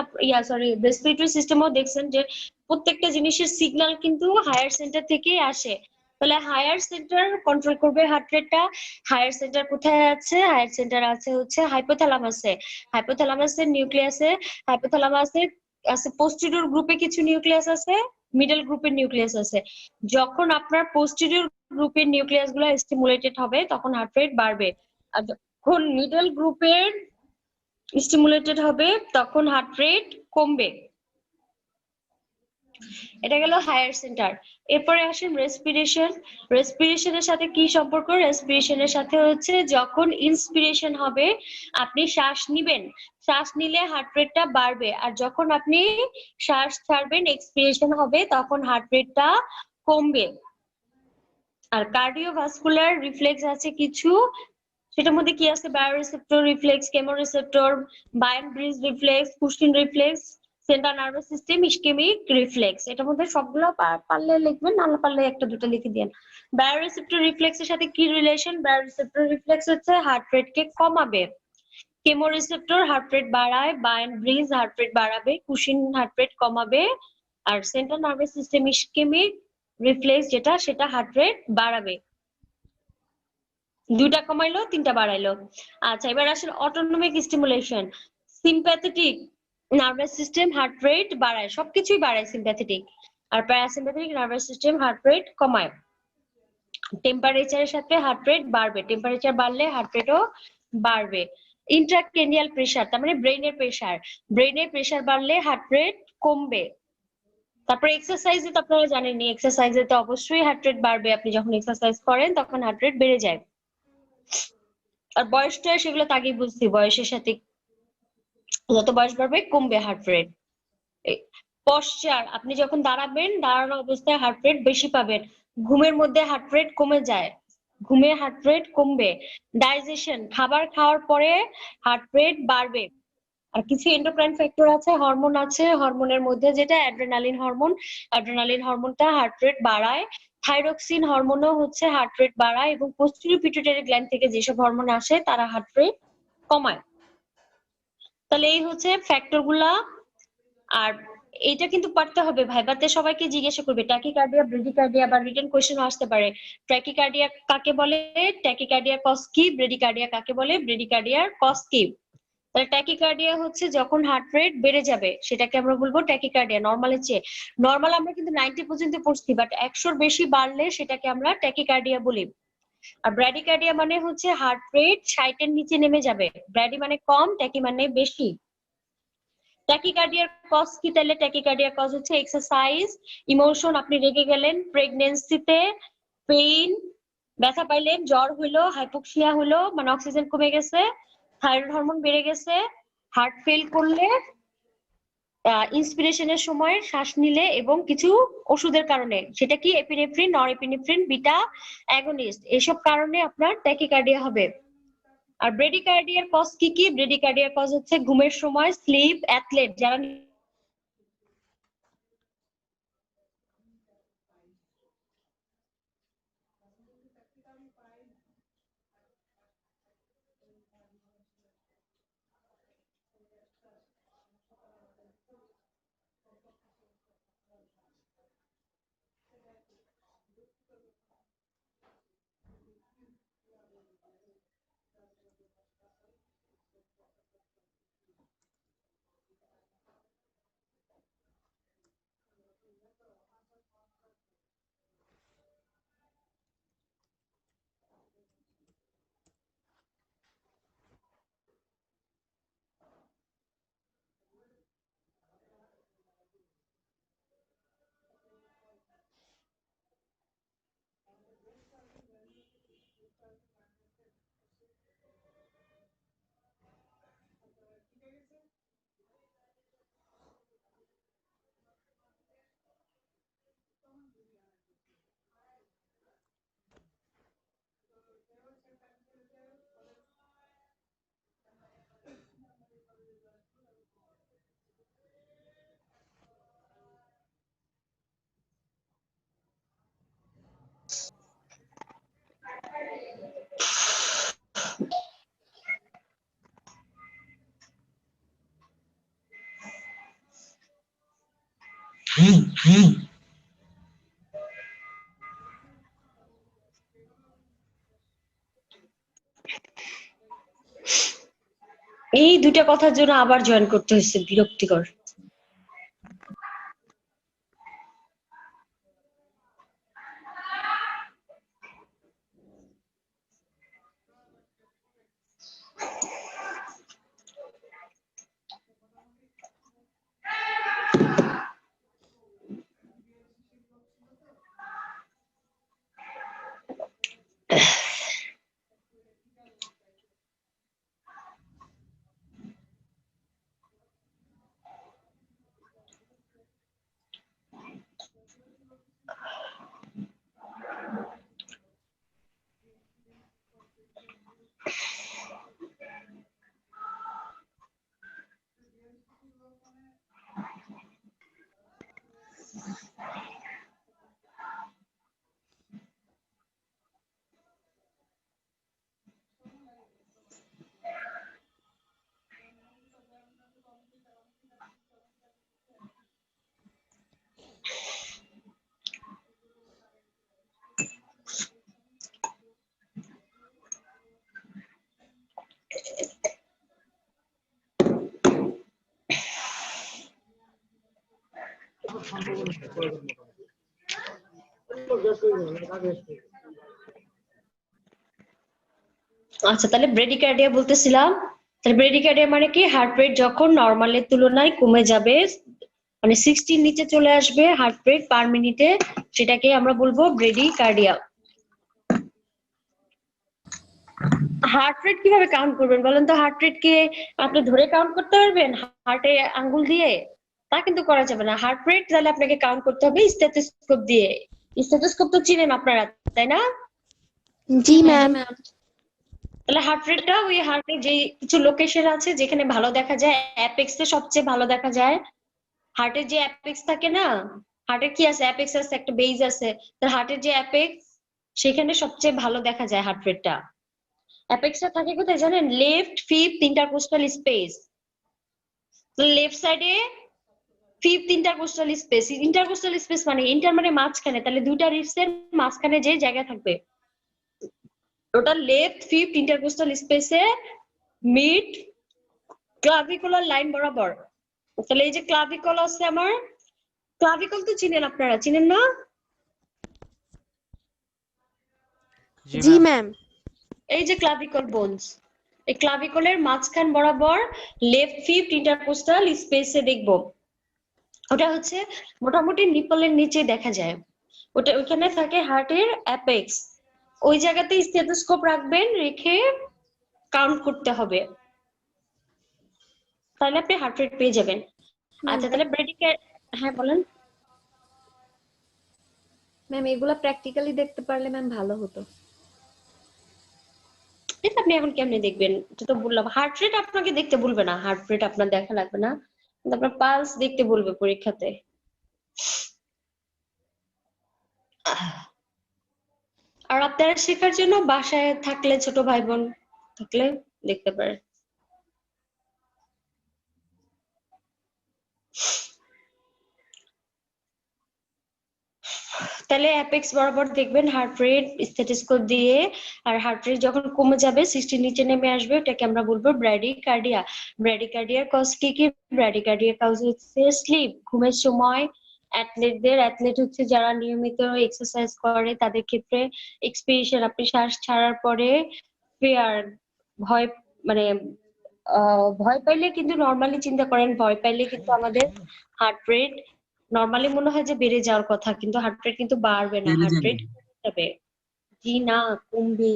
রেসপিরেটরি সিস্টেমও দেখছেন যে প্রত্যেকটা জিনিসের সিগন্যাল কিন্তু হায়ার সেন্টার থেকেই আসে। তাহলে হায়ার সেন্টার কন্ট্রোল করবে হার্ট রেটটা। হায়ার সেন্টার কোথায় আছে? হায়ার সেন্টার আছে হচ্ছে হাইপোথ্যালামাসে। হাইপোথ্যালামাসের নিউক্লিয়াসে, হাইপোথ্যালামাসের আছে পোস্টেরিয়র গ্রুপে কিছু নিউক্লিয়াস আছে, মিডল গ্রুপের নিউক্লিয়াস আছে। যখন আপনার পোস্টেরিয়র গ্রুপের নিউক্লিয়াস গুলো স্টিমুলেটেড হবে তখন হার্ট রেট বাড়বে, আর যখন মিডল গ্রুপের স্টিমুলেটেড হবে তখন হার্ট রেট কমবে। এটা গেল হায়ার সেন্টার। এরপরে আসেন রেসপিরেশন। রেসপিরেশনের সাথে কি সম্পর্ক? রেসপিরেশনের সাথে হচ্ছে যখন ইন্সপিরেশন হবে, আপনি শ্বাস নিবেন, শ্বাস নিলে হার্ট রেটটা বাড়বে, আর যখন আপনি শ্বাস ছাড়বেন, এক্সপিরেশন হবে, তখন হার্ট রেটটা কমবে। আর কার্ডিওভাস্কুলার রিফ্লেক্স আছে কিছু, সেটার মধ্যে কি আছে? Baroreceptor reflex, chemoreceptor, Bainbridge reflex, Cushing reflex, central nervous system, ischaemic reflex. এটার মধ্যে সবগুলো পারলে লিখবেন, না পারলে একটা দুটো লিখে দেন। বায়োরিসেপ্টর রিফ্লেক্সের সাথে কি রিলেশন? বায়োরিসেপ্টর রিফ্লেক্স হচ্ছে হার্ট রেট কে কমাবে, কেমোরিসেপ্টর হার্ট রেট বাড়ায়, বায়ান ব্রিজ হার্ট রেট বাড়াবে, কুশিন হার্ট রেট কমাবে, আর central nervous system ischaemic reflex যেটা, সেটা হার্ট রেট বাড়াবে। দুইটা কমাইলো, তিনটা বাড়াইলো। আচ্ছা, এবার আসেন autonomic stimulation. Sympathetic nervous system heart rate বাড়ায়, সবকিছুই বাড়ায় সিম্প্যাথেটিক, আর parasympathetic nervous system heart rate কমায়। টেম্পারেচারের সাথে হার্ট রেট বাড়বে, টেম্পারেচার বাড়লে হার্ট রেটও বাড়বে। ইন্ট্রাক্রেনিয়াল প্রেসার, তার মানে ব্রেইনের প্রেসার, ব্রেইনের প্রেসার বাড়লে হার্ট রেট কমবে। তারপরে এক্সারসাইজে তো আপনারা জানেনই, এক্সারসাইজে তো অবশ্যই হার্ট রেট বাড়বে, আপনি যখন এক্সারসাইজ করেন তখন হার্ট রেট বেড়ে যায়। আর বয়সটা সেগুলো তো আগেই বুঝছি, বয়সের সাথে যত বয়স বাড়বে কমবে হার্ট রেট। পশ্চার, আপনি যখন দাঁড়াবেন, দাঁড়ানো অবস্থায় হার্ট রেট বেশি পাবেন। ঘুমের মধ্যে হার্ট রেট কমে যায়, ঘুমে হার্ট রেট কমবে। ডাইজেশন, খাবার খাওয়ার পরে হার্ট রেট বাড়বে। আর কিছু এন্ডোক্রাইন ফ্যাক্টর আছে, হরমোন আছে, হরমোনের মধ্যে যেটা অ্যাড্রেনালিন হরমোন, অ্যাড্রেনালিন হরমোনটা হার্ট রেট বাড়ায়। থাইরক্সিন হরমোনও হচ্ছে হার্ট রেট বাড়ায়, এবং পোস্টেরিয়র পিটুইটারি গ্ল্যান্ড থেকে যেসব হরমোন আসে তারা হার্ট রেট কমায়। তাহলে এই হচ্ছে ফ্যাক্টর গুলা। আর এটা কিন্তু পারতে হবে, ভাইবাতে সবাইকে জিজ্ঞাসা করবে ট্যাকিকার্ডিয়া, ব্রেডিকার্ডিয়া, বা রিটেন কোশ্চেনও আসতে পারে। ট্যাকিকার্ডিয়া কাকে বলে, ট্যাকিকার্ডিয়া কজ কি, ব্রেডিকার্ডিয়া কাকে বলে, ব্রেডিকার্ডিয়ার কজ কি। তাহলে ট্যাকিকার্ডিয়া হচ্ছে যখন হার্ট রেট বেড়ে যাবে সেটাকে আমরা বলবো ট্যাকিকার্ডিয়া, নরমালের চেয়ে। নরমাল আমরা কিন্তু 90 পর্যন্ত পড়ছি, বাট 100-র বেশি বাড়লে সেটাকে আমরা ট্যাকিকার্ডিয়া বলি। আর ব্র্যাডিকার্ডিয়া মানে হচ্ছে হার্ট রেট 60-এর নিচে নেমে যাবে। ব্র্যাডি মানে কম, ট্যাকি মানে বেশি। ট্যাকিকার্ডিয়ার কজ কি? তাহলে ট্যাকিকার্ডিয়ার কজ হচ্ছে এক্সারসাইজ, ইমোশন, আপনি রেগে গেলেন, প্রেগন্যান্সিতে, পেইন, ব্যথা পাইলেন, জ্বর হইলো, হাইপোক্সিয়া হলো, মানে অক্সিজেন কমে গেছে, থাইরয়েড হরমোন বেড়ে গেছে, হার্ট ফেল করলে, ইন্সপিরেশনের সময় শ্বাস নিলে, এবং কিছু ওষুধের কারণে, সেটা কি এপিনেফ্রিন, নরএপিনেফ্রিন, বিটা অ্যাগনিস্ট, এসব কারণে আপনার ট্যাকিকার্ডিয়া হবে। আর ব্রেডিকার্ডিয়ার কজ কি কি? ব্রেডিকার্ডিয়ার কজ হচ্ছে ঘুমের সময়, স্লিপ, অ্যাথলেট যারা এই দুটা কথার জন্য আবার জয়েন করতে হয়েছে, বিরক্তিকর। আচ্ছা, তাহলে ব্রেডিকার্ডিয়া বলতেছিলাম। তাহলে ব্রেডিকার্ডিয়া মানে কি? হার্ট রেট যখন নর্মালের তুলনায় কমে যাবে, মানে 60 নিচে চলে আসবে হার্ট রেট পার মিনিটে, সেটাকে আমরা বলবো ব্রেডিকার্ডিয়া। হার্ট রেট কিভাবে কাউন্ট করবেন বলেন তো? হার্ট রেট কে আপনি ধরে কাউন্ট করতে পারবেন হার্টে আঙ্গুল দিয়ে? তা কিন্তু করা যাবে না। হার্ট রেট তাহলে আপনাকে কাউন্ট করতে হবে স্টেথোস্কোপ দিয়ে। স্টেথোস্কোপ তো চিনেন আপনারা, তাই না? জি ম্যাম। তাহলে হার্ট রেটটা ওই হার্টে যে কিছু লোকেশন আছে যেখানে ভালো দেখা যায়, অ্যাপেক্সে সবচেয়ে ভালো দেখা যায়। হার্টের যে অ্যাপেক্স থাকে না, হার্টের কি আছে, অ্যাপেক্স আছে, একটা বেজ আছে। তার হার্টের যে অ্যাপেক্স, সেখানে সবচেয়ে ভালো দেখা যায় হার্ট রেটটা। অ্যাপেক্সটা থাকে কোথায় জানেন? Left fifth intercostal space. Left সাইডে fifth intercostal space. Intercostal space মানে ইন্টার মানে মাঝখানে, তাহলে দুইটা রিবসের মাঝখানে যে জায়গা থাকবে ওটা লেফট ফিফথ ইন্টারকোস্টাল স্পেসে মিড ক্লাভিকুলার লাইন বরাবর। তাহলে এই যে ক্লাভিকল আছে আমার, ক্লাভিকল তো চিনেন আপনারা, চিনেন না? জি ম্যাম। এই যে ক্লাভিকল বোনস, এই ক্লাভিকলের মাঝখান বরাবর লেফট ফিফথ ইন্টারকোস্টাল স্পেসে দেখবো, ওটা হচ্ছে মোটামুটি নিপলের নিচে দেখা যায়। ওটা ওইখানে থাকে হার্টের অ্যাপেক্স। ওই জায়গাতে স্টেথোস্কোপ রাখবেন, রেখে কাউন্ট করতে হবে, তাহলে আপনি হার্ট রেট পেয়ে যাবেন। আচ্ছা তাহলে ব্রেডিকের, হ্যাঁ বলেন। ম্যাম এগুলা প্র্যাকটিক্যালি দেখতে পারলে ম্যাম ভালো হতো। এটা আপনি এখন কেমনে দেখবেন? এটা তো বললাম, হার্ট রেট আপনাকে দেখতে বলবে না, হার্ট রেট আপনার দেখা লাগবে না, কিন্তু আপনার পালস দেখতে বলবে পরীক্ষাতে। আর আপনারা শেখার জন্য বাসায় থাকলে, ছোট ভাই বোন থাকলে দেখতে পারেন। তাহলে অ্যাপেক্স বরাবর দেখবেন হার্ট রেট স্টেথোস্কোপ দিয়ে। আর হার্ট রেট যখন কমে যাবে, 60 নিচে নেমে আসবে, এটাকে আমরা বলবো ব্র্যাডিকার্ডিয়া। ব্র্যাডিকার্ডিয়ার কজ কি কি? ব্র্যাডিকার্ডিয়ার কজ হচ্ছে স্লিপ, ঘুমের সময়। অ্যাথলেট হচ্ছে যারা নিয়মিত এক্সারসাইজ করে তাদের ক্ষেত্রে এক্সপিরেশন, আপনি শ্বাস ছাড়ার পরে ফিয়ার, ভয়, মানে ভয় পাইলে কিন্তু নর্মালি চিন্তা করেন, ভয় পাইলে কিন্তু আমাদের হার্ট রেট নর্মালি মনে হয় যে বেড়ে যাওয়ার কথা, কিন্তু হার্ট রেট কিন্তু বাড়বে না, বেড়ে হার্ট যায় রেট কমে যাবে। জি না, কমবে।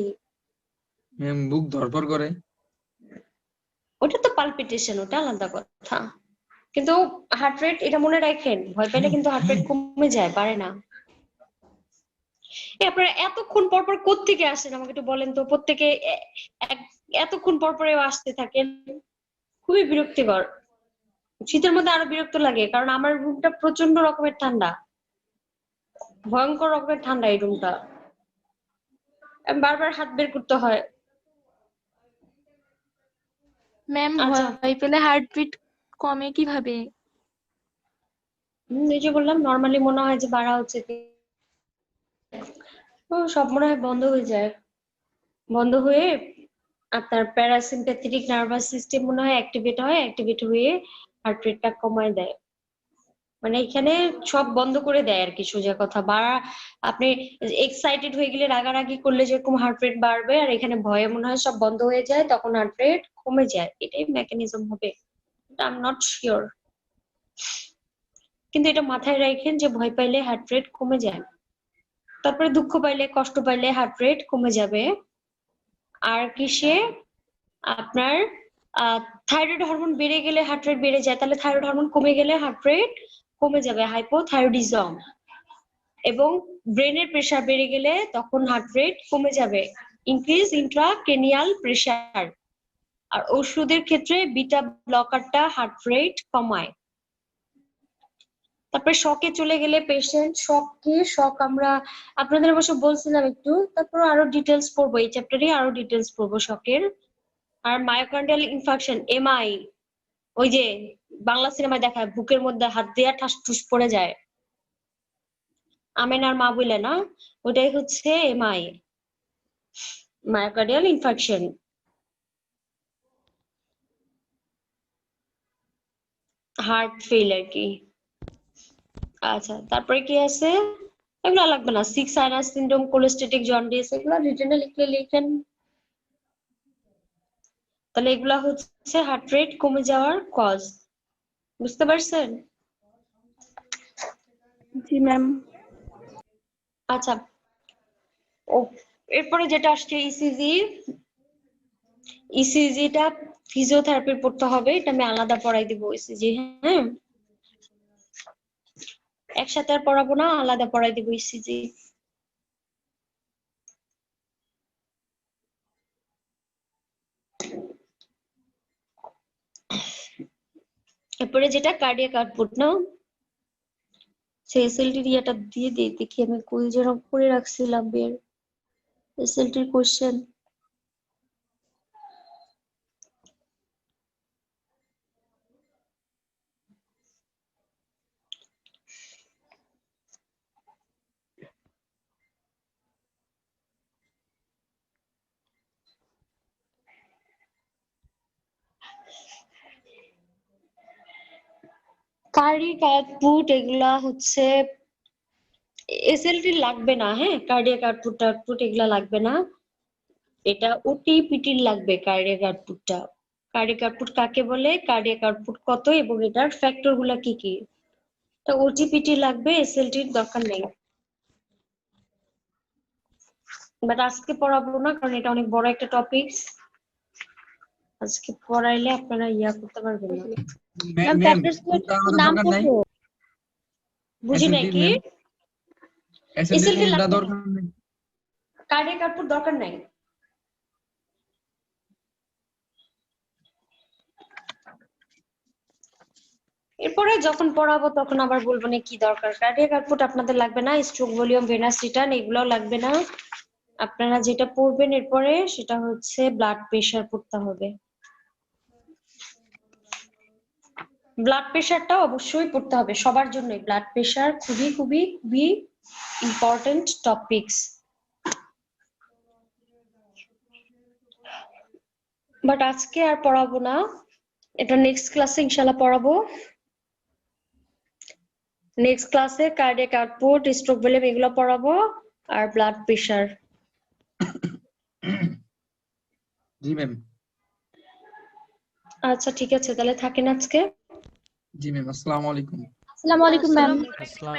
ম্যাম, বুক ধড়ফড় করে। ওটা তো পালপিটেশন, ওটা আলাদা কথা। কিন্তু হার্ট রেট এটা মনে রাখেন, ভয় পাইলে কিন্তু হার্ট রেট কমে যায়, বাড়ে না। আপনারা এতক্ষণ পর পর কোত্থেকে আসেন আমাকে একটু বলেন তো? প্রত্যেকে এতক্ষণ পর পরে আসতে থাকেন, খুবই বিরক্তিকর। শীতের মধ্যে আরো বিরক্ত লাগে, কারণ আমার রুমটা প্রচন্ড রকমের ঠান্ডা, ভয়ঙ্কর রকমের ঠান্ডা এই রুমটা, বারবার হাত বের করতে হয়। ম্যাম আচ্ছা, ভয় পেলে হার্টবিট কমে কিভাবে? এই যে বললাম নর্মালি মনে হয় যে বাড়া হচ্ছে, সব মনে হয় বন্ধ হয়ে যায়, বন্ধ হয়ে আপনার প্যারাসিম্প্যাথেটিক নার্ভাস সিস্টেম মনে হয় অ্যাক্টিভেট হয়ে হার্ট রেটটা কমায় দেয়। মানে এখানে সব বন্ধ করে দেয় আর কি, সোজা কথা। আপনি এক্সাইটেড হয়ে গেলে, রাগারাগি করলে যেরকম হার্ট রেট বাড়বে, আর এখানে ভয়ে মনে হয় সব বন্ধ হয়ে যায়, তখন হার্ট রেট কমে যায়। এটাই মেকানিজম হবে, আই এম নট শিওর। কিন্তু এটা মাথায় রাখেন যে ভয় পাইলে হার্ট রেট কমে যায়, তারপরে দুঃখ পাইলে, কষ্ট পাইলে হার্ট রেট কমে যাবে। আর কিসে? আপনার থাইরয়েড হরমোন বেড়ে গেলে হার্ট রেট বেড়ে যায়, তাহলে থাইরয়েড হরমোন কমে গেলে হার্ট রেট কমে যাবে, হাইপোথাইরয়েডিজম। এবং ব্রেনের প্রেসার বেড়ে গেলে তখন হার্ট রেট কমে যাবে, ইনক্রিজ ইন্ট্রাক্রেনিয়াল প্রেসার। আর ওষুধের ক্ষেত্রে বিটা ব্লকারটা হার্ট রেট কমায়। তারপরে শকে চলে গেলে পেশেন্ট, শক আমরা আপনাদের অবশ্য বলছিলাম একটু, তারপর আরো ডিটেলস পড়বো, এই চ্যাপ্টারে আরো ডিটেলস পড়বো শকের। আর মায়োকার্ডিয়াল ইনফাকশন, এমআই, ওই যে বাংলা সিনেমায় দেখায় বুকের মধ্যে হাত দেয়া ঠাস ঠুস পড়ে যায়, আমেনার মা বলে না, ওটাই হচ্ছে MI, myocardial infarction. Heart fail আর কি। আচ্ছা তারপরে কি আছে? এগুলো লাগবে না, sick sinus syndrome, cholestatic jaundice, এগুলো রিটেনে লিখলে লিখেন। তাহলে এগুলা হচ্ছে হার্ট রেট কমে যাওয়ার কজ, বুঝতে পারছেন? জি ম্যাম। আচ্ছা, ও এরপরে যেটা আসছে ইসিজি। ইসিজিটা ফিজিওথেরাপি পড়তে হবে, এটা আমি আলাদা পড়াই দিব ইসিজি। হ্যাঁ, একসাথে আর পড়াবো না, আলাদা পড়াই দিব ইসিজি। এরপরে যেটা কার্ডিয়াক আউটপুট, না সেই এসএলটির ইয়েটা দিয়ে দিই, দেখি আমি কই যেন করে রাখছিলাম বের এসএলটির কোশ্চেন। কার্ডিয়াক আউটপুট এগুলা হচ্ছে এসএলটি লাগবে না, হ্যাঁ কার্ডিয়াক আউটপুট এগুলা লাগবে না, এটা ওটিপিটি লাগবে কার্ডিয়াক আউটপুটটা। কার্ডিয়াক আউটপুট কাকে বলে, কার্ডিয়াক আউটপুট কত এবং এটার ফ্যাক্টর গুলা কি কি, তো ওটিপিটি লাগবে, এসএলটির দরকার নেই। বাট আজকে পড়াবো না কারণ এটা অনেক বড় একটা টপিক, আজকে পড়াইলে আপনারা ইয়া করতে পারবেন না। ম্যাম দরকার নাই, বুঝি নাই কি এসএলটি দরকার নাই, কার্ডিয়াক আউটপুট দরকার নাই। এরপরে যখন পড়াবো তখন আবার বলবো না কি দরকার। কার্ডিয়াক আউটপুট আপনাদের লাগবে না, স্ট্রোক ভলিউম, ভেনাস রিটার্ন এগুলোও লাগবে না। আপনারা যেটা পড়বেন এরপরে সেটা হচ্ছে ব্লাড প্রেশার পড়তে হবে। ব্লাড প্রেশারটা অবশ্যই পড়তে হবে সবার জন্যই, ব্লাড প্রেশার খুবই খুবই খুবই ইম্পর্টেন্ট টপিকস। বাট আজকে আর পড়াবো না, এটা নেক্সট ক্লাসে ইনশাআল্লাহ পড়াবো। নেক্সট ক্লাসে কার্ডিয়াক আউটপুট, স্ট্রোক ভলিউম এগুলো পড়াবো আর ব্লাড প্রেশার। জি ম্যাম। আচ্ছা ঠিক আছে, তাহলে থাকেন আজকে। জি ম্যাম, আসসালামু আলাইকুম। আসসালামু আলাইকুম ম্যাম। আসসালাম।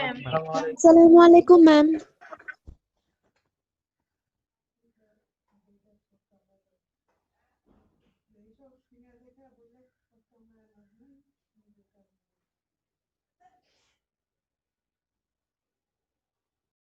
আসসালামু আলাইকুম ম্যাম।